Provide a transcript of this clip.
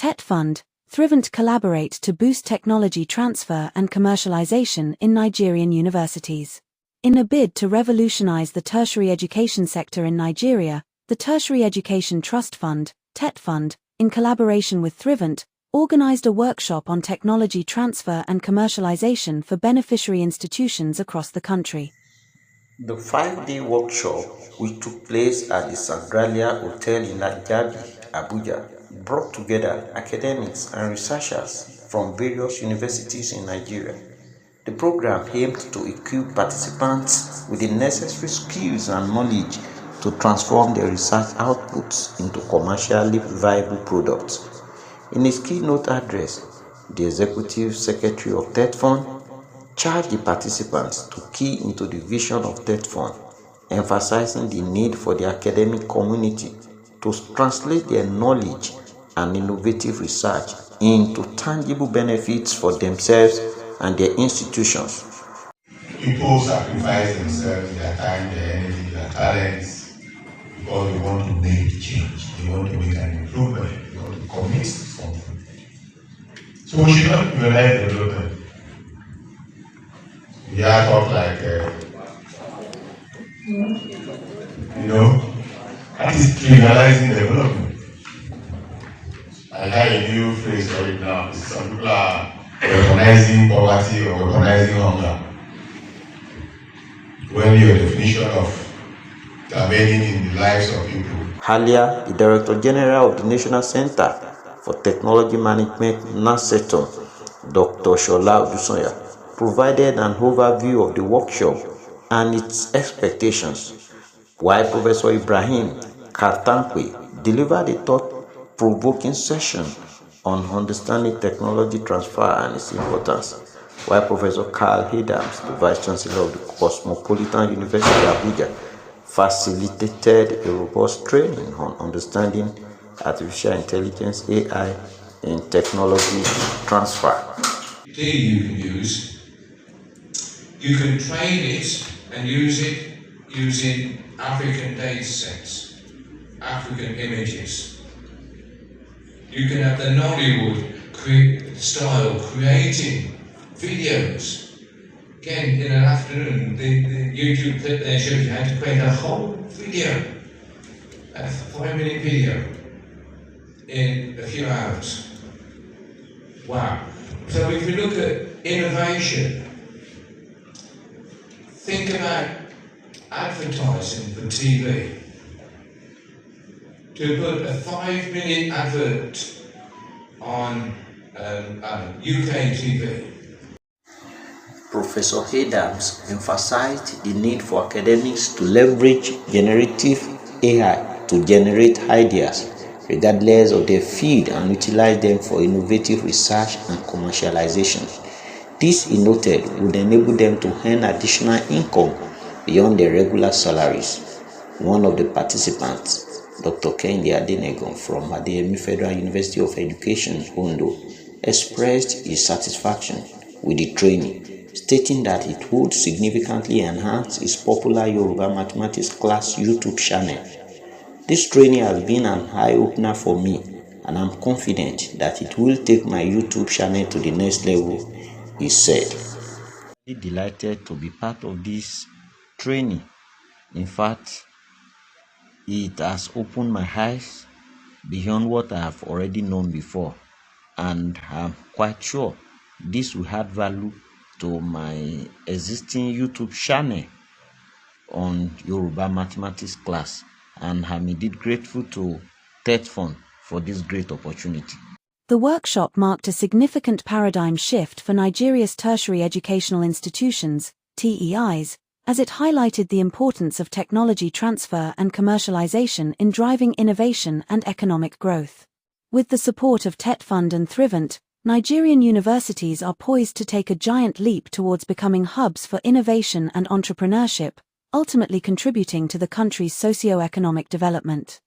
TETFund, Thrivent collaborate to boost technology transfer and commercialization in Nigerian universities. In a bid to revolutionize the tertiary education sector in Nigeria, the Tertiary Education Trust Fund, TETFund, in collaboration with Thrivent, organized a workshop on technology transfer and commercialization for beneficiary institutions across the country. The 5-day workshop, which took place at the Sandralia Hotel in Jabi, Abuja, brought together academics and researchers from various universities in Nigeria. The program aimed to equip participants with the necessary skills and knowledge to transform their research outputs into commercially viable products. In his keynote address, the Executive Secretary of TETFund charged the participants to key into the vision of TETFund, emphasizing the need for the academic community to translate their knowledge and innovative research into tangible benefits for themselves and their institutions. People sacrifice themselves, their time, their energy, their talents, because they want to make change, they want to make an improvement, they want to commit to something. So we should not penalize development. We are talk like, that is criminalizing development. I have a new phrase right now. Some people are weaponizing poverty or weaponizing hunger. When your definition of intervening in the lives of people. Earlier, the Director General of the National Center for Technology Management, NACETOM, Dr. Shola Odusonya, provided an overview of the workshop and its expectations, while Professor Ibrahim Kartankwe delivered a thought-provoking session on understanding technology transfer and its importance, while Professor Carl Adams, the Vice Chancellor of the Cosmopolitan University of Abuja, facilitated a robust training on understanding artificial intelligence (AI) in technology transfer. You can use, you can train it and use it using African data sets, African images. You can have the Nollywood style creating videos. Again, in an afternoon, the YouTube clip there shows you how to create a whole video, a 5-minute video, in a few hours. Wow. So if you look at innovation, think about advertising for TV. To put a 5-minute advert on UK TV. Professor Adams emphasized the need for academics to leverage generative AI to generate ideas, regardless of their field, and utilize them for innovative research and commercialization. This, he noted, would enable them to earn additional income beyond their regular salaries. One of the participants, Dr. Kehinde Adenegan from Adeyemi Federal University of Education, Ondo, expressed his satisfaction with the training, stating that it would significantly enhance his popular Yoruba mathematics class YouTube channel. This training has been an eye-opener for me, and I'm confident that it will take my YouTube channel to the next level, he said. I'm delighted to be part of this training. In fact, it has opened my eyes beyond what I have already known before, and I'm quite sure this will add value to my existing YouTube channel on Yoruba mathematics class, and I'm indeed grateful to TETFund for this great opportunity. The workshop marked a significant paradigm shift for Nigeria's tertiary educational institutions, TEIs, as it highlighted the importance of technology transfer and commercialization in driving innovation and economic growth. With the support of TETFund and Thrivent, Nigerian universities are poised to take a giant leap towards becoming hubs for innovation and entrepreneurship, ultimately contributing to the country's socio-economic development.